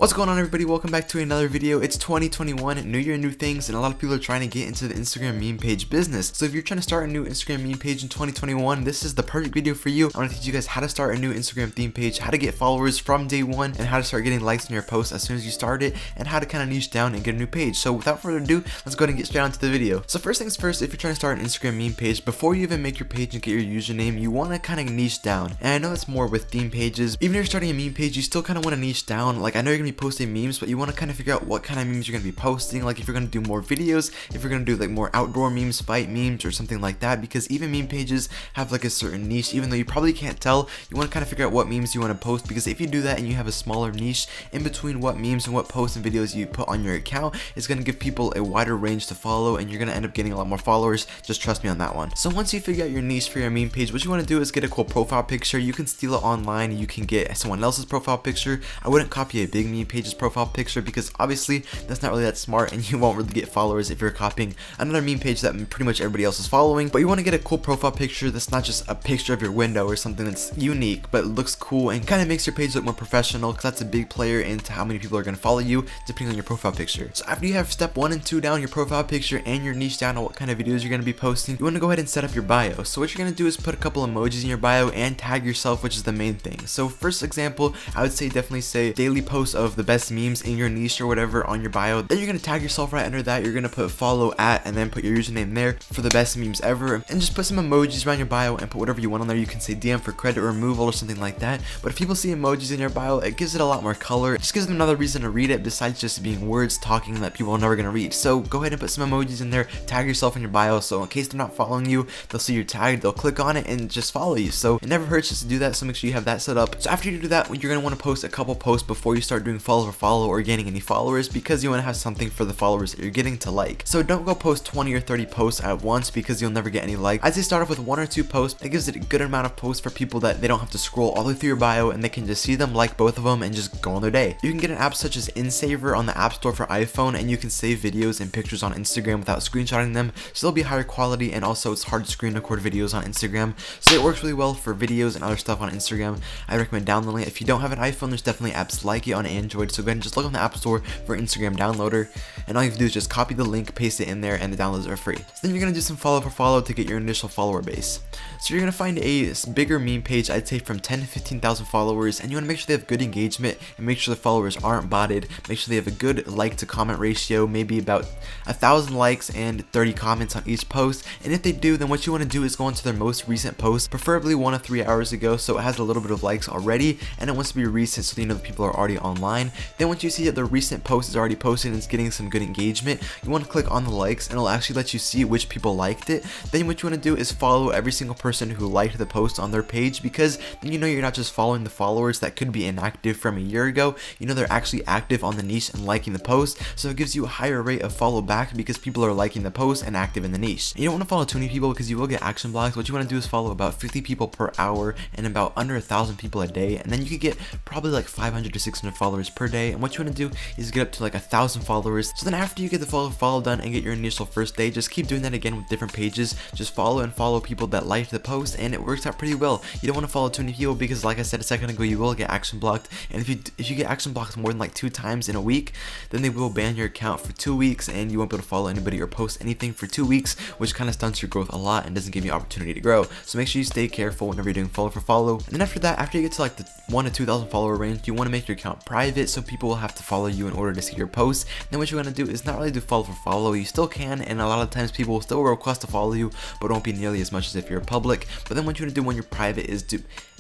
What's going on, everybody? Welcome back to another video. It's 2021, new year, new things, and a lot of people are trying to get into the Instagram meme page business. So if you're trying to start a new Instagram meme page in 2021, this is the perfect video for you. I want to teach you guys how to start a new Instagram theme page, how to get followers from day one, and how to start getting likes on your posts as soon as you start it, and how to kind of niche down and get a new page. So without further ado, let's go ahead and get straight onto the video. So first things first, if you're trying to start an Instagram meme page, before you even make your page and get your username, you want to kind of niche down. And I know that's more with theme pages. Even if you're starting a meme page, you still kind of want to niche down. Like, I know you're going to be posting memes, but you want to kind of figure out what kind of memes you're going to be posting, like if you're going to do more videos, if you're going to do like more outdoor memes, fight memes, or something like that, because even meme pages have like a certain niche. Even though you probably can't tell, you want to kind of figure out what memes you want to post, because if you do that and you have a smaller niche in between what memes and what posts and videos you put on your account, it's going to give people a wider range to follow, and you're going to end up getting a lot more followers. Just trust me on that one. So once you figure out your niche for your meme page, what you want to do is get a cool profile picture. You can steal it online, you can get someone else's profile picture. I wouldn't copy a big meme page's profile picture, because obviously that's not really that smart, and you won't really get followers if you're copying another meme page that pretty much everybody else is following. But you want to get a cool profile picture that's not just a picture of your window or something that's unique, but looks cool and kind of makes your page look more professional, because that's a big player into how many people are going to follow you depending on your profile picture. So after you have step 1 and 2 down, your profile picture and your niche down on what kind of videos you're going to be posting, you want to go ahead and set up your bio. So what you're going to do is put a couple emojis in your bio and tag yourself, which is the main thing. So first example, I would say definitely say daily posts of the best memes in your niche or whatever on your bio. Then you're going to tag yourself right under that. You're going to put follow at and then put your username there for the best memes ever, and just put some emojis around your bio and put whatever you want on there. You can say DM for credit removal or something like that. But if people see emojis in your bio, it gives it a lot more color. It just gives them another reason to read it besides just being words talking that people are never going to read. So go ahead and put some emojis in there, tag yourself in your bio, so in case they're not following you, they'll see your tag, they'll click on it and just follow you. So it never hurts just to do that, so make sure you have that set up. So after you do that, you're going to want to post a couple posts before you start doing follow for follow or gaining any followers, because you want to have something for the followers that you're getting to like. So don't go post 20 or 30 posts at once, because you'll never get any like. I'd say start off with 1 or 2 posts. It gives it a good amount of posts for people that they don't have to scroll all the way through your bio, and they can just see them, like both of them, and just go on their day. You can get an app such as InSaver on the App Store for iPhone, and you can save videos and pictures on Instagram without screenshotting them, so they'll be higher quality, and also it's hard to screen record videos on Instagram, so it works really well for videos and other stuff on Instagram. I recommend downloading it. If you don't have an iPhone, there's definitely apps like it on Android, so go ahead and just look on the App Store for Instagram downloader, and all you have to do is just copy the link, paste it in there, and the downloads are free. So then you're going to do some follow for follow to get your initial follower base. So you're going to find a bigger meme page, I'd say from 10 to 15,000 followers, and you want to make sure they have good engagement and make sure the followers aren't botted. Make sure they have a good like to comment ratio, maybe about 1,000 likes and 30 comments on each post. And if they do, then what you want to do is go into their most recent post, preferably 1 to 3 hours ago, so it has a little bit of likes already, and it wants to be recent so you know the people are already online. Then once you see that the recent post is already posted and it's getting some good engagement, you want to click on the likes, and it'll actually let you see which people liked it. Then what you want to do is follow every single person who liked the post on their page, because then you know you're not just following the followers that could be inactive from a year ago. You know they're actually active on the niche and liking the post, so it gives you a higher rate of follow back because people are liking the post and active in the niche. And you don't want to follow too many people because you will get action blocks. What you want to do is follow about 50 people per hour and about under 1,000 people a day, and then you could get probably like 500 to 600 followers per day. And what you want to do is get up to like 1,000 followers. So then after you get the follow done and get your initial first day, just keep doing that again with different pages. Just follow and follow people that liked the post, and it works out pretty well. You don't want to follow too many people because, like I said a second ago, you will get action blocked, and if you get action blocked more than like 2 times in a week, then they will ban your account for 2 weeks, and you won't be able to follow anybody or post anything for 2 weeks, which kind of stunts your growth a lot and doesn't give you opportunity to grow. So make sure you stay careful whenever you're doing follow for follow. And then after that, after you get to like the 1 to 2,000 follower range, you want to make your account private, so people will have to follow you in order to see your posts. Then what you're going to do is not really do follow for follow. You still can, and a lot of times people will still request to follow you, but won't be nearly as much as if you're public. But then what you want to do when you're private is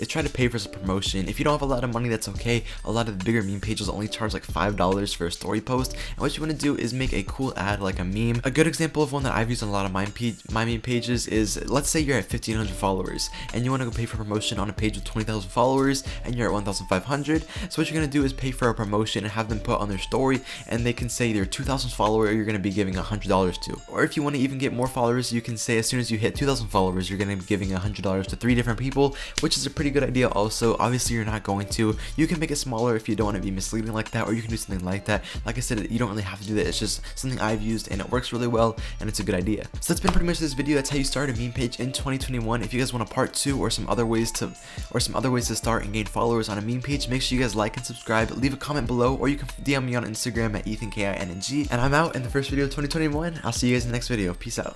try to pay for some promotion. If you don't have a lot of money, that's okay. A lot of the bigger meme pages only charge like $5 for a story post, and what you want to do is make a cool ad like a meme. A good example of one that I've used on a lot of my meme pages is, let's say you're at 1,500 followers and you want to go pay for promotion on a page with 20,000 followers and you're at 1,500. So what you're going to do is pay for a promotion and have them put on their story, and they can say they're 2,000 follower, you're going to be giving $100 to. Or if you want to even get more followers, you can say as soon as you hit 2,000 followers, you're going to be giving $100 to 3 different people, which is a pretty good idea also. Obviously you're not going to. You can make it smaller if you don't want to be misleading like that, or you can do something like that. Like I said, you don't really have to do that. It's just something I've used and it works really well, and it's a good idea. So that's been pretty much this video. That's how you start a meme page in 2021. If you guys want a part 2 or some other ways to start and gain followers on a meme page, make sure you guys like and subscribe. Leave leave a comment below, or you can DM me on Instagram at EthanKING. And I'm out in the first video of 2021. I'll see you guys in the next video. Peace out.